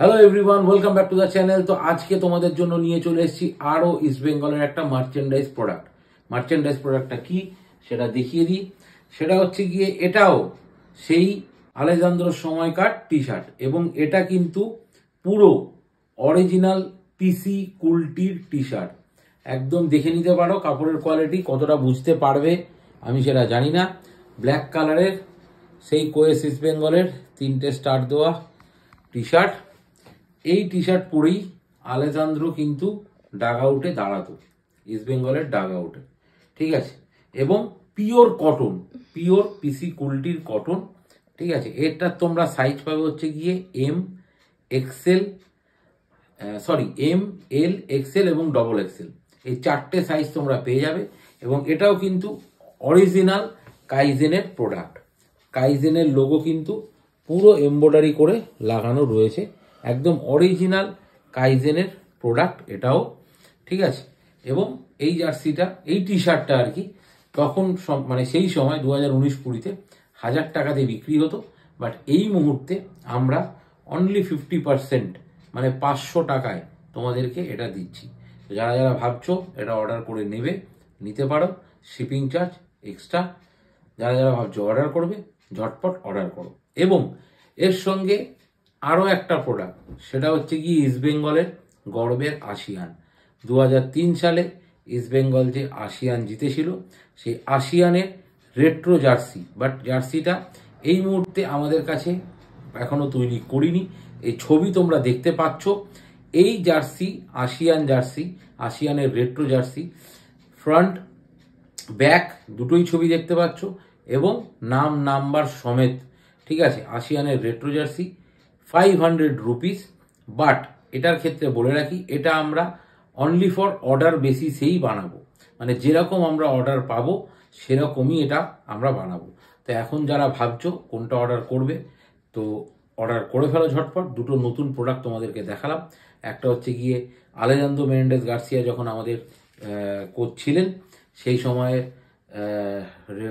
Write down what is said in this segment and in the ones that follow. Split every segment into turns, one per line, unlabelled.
Hello everyone, welcome back to the channel. তো আজকে তোমাদের জন্য নিয়ে চলে এসেছি আরও ইস্ট বেঙ্গলের একটা মার্চেন্ডাইজ প্রোডাক্ট। মার্চেন্ডাইজ প্রোডাক্টটা কি সেটা দেখিয়ে দিই। সেটা হচ্ছে গিয়ে এটাও সেই আলেজান্দ্রোর সময়কার টি শার্ট, এবং এটা কিন্তু পুরো অরিজিনাল পিসি কুলটির টি শার্ট। একদম দেখে নিতে পারো কাপড়ের কোয়ালিটি কতটা বুঝতে পারবে আমি সেটা জানি না। ব্ল্যাক কালারের সেই কোয়েস ইস্ট বেঙ্গলের 3টে স্টার দেওয়া টি শার্ট। এই টি শার্ট পরেই আলেজান্দ্রো কিন্তু ডাগ আউটে দাঁড়াতো, ইস্ট বেঙ্গলের ডাগ আউটে, ঠিক আছে। এবং পিওর কটন, পিওর পিসি কুলটির কটন, ঠিক আছে। এটা তোমরা সাইজ পাবে হচ্ছে গিয়ে এম এল এক্সেল এবং ডবল এক্সেল, এই 4টে সাইজ তোমরা পেয়ে যাবে। এবং এটাও কিন্তু অরিজিনাল কাইজেনের প্রোডাক্ট। কাইজেনের লোগো কিন্তু পুরো এমব্রয়ডারি করে লাগানো রয়েছে, একদম অরিজিনাল কাইজেনের প্রোডাক্ট এটাও, ঠিক আছে। এবং এই জার্সিটা, এই টি শার্টটা আর কি তখন মানে সেই সময় 2019-20 1000 টাকাতে বিক্রি হতো, বাট এই মুহূর্তে আমরা অনলি 50% মানে 500 টাকায় তোমাদেরকে এটা দিচ্ছি। যারা যারা ভাবছো এটা অর্ডার করে নিতে পারো, শিপিং চার্জ এক্সট্রা। যারা যারা ভাবছো অর্ডার করবে, ঝটপট অর্ডার করো। এবং এর সঙ্গে আরও একটা প্রোডাক্ট, সেটা হচ্ছে কি ইস্ট বেঙ্গলের গর্বের আসিয়ান। 2003 সালে ইস্ট বেঙ্গল যে আসিয়ান জিতেছিল, সেই আসিয়ানের রেট্রো জার্সি, বাট জার্সিটা এই মুহূর্তে আমাদের কাছে এখনো তৈরি করিনি। এই ছবি তোমরা দেখতে পাচ্ছ, এই জার্সি আসিয়ান জার্সি, আসিয়ানের রেট্রো জার্সি, ফ্রন্ট ব্যাক দুটোই ছবি দেখতে পাচ্ছ এবং নাম্বার সমেত, ঠিক আছে। আসিয়ানের রেট্রো জার্সি 500 রুপিস। বাট এটার ক্ষেত্রে বলে রাখি, এটা আমরা অনলি ফর অর্ডার বেসিসেই বানাবো, মানে যেরকম আমরা অর্ডার পাবো সেরকমই এটা আমরা বানাবো। তো এখন যারা ভাবছো কোনটা অর্ডার করবে, তো অর্ডার করে ফেলো ঝটপট। দুটো নতুন প্রোডাক্ট তোমাদেরকে দেখালাম। একটা হচ্ছে গিয়ে আলেজান্দ্রো মেনেন্ডেজ গার্সিয়া যখন আমাদের কোচ ছিলেন সেই সময়ে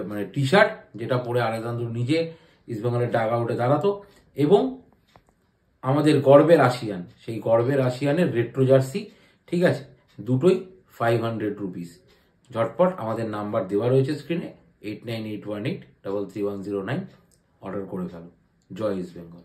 মানে টি শার্ট, যেটা পরে আলেজান্দ্রো নিজে ইস্টবেঙ্গলের ডাগ আউটে দাঁড়াতো। এবং আমাদের গর্বের আসিয়ান, সেই গর্বের আসিয়ানের রেট্রো জার্সি, ঠিক আছে। দুটোই 500 রুপিস। ঝটপট আমাদের নাম্বার দেওয়া রয়েছে স্ক্রিনে, 8981833109, অর্ডার করে ফেলো। জয় ইস্ট বেঙ্গল।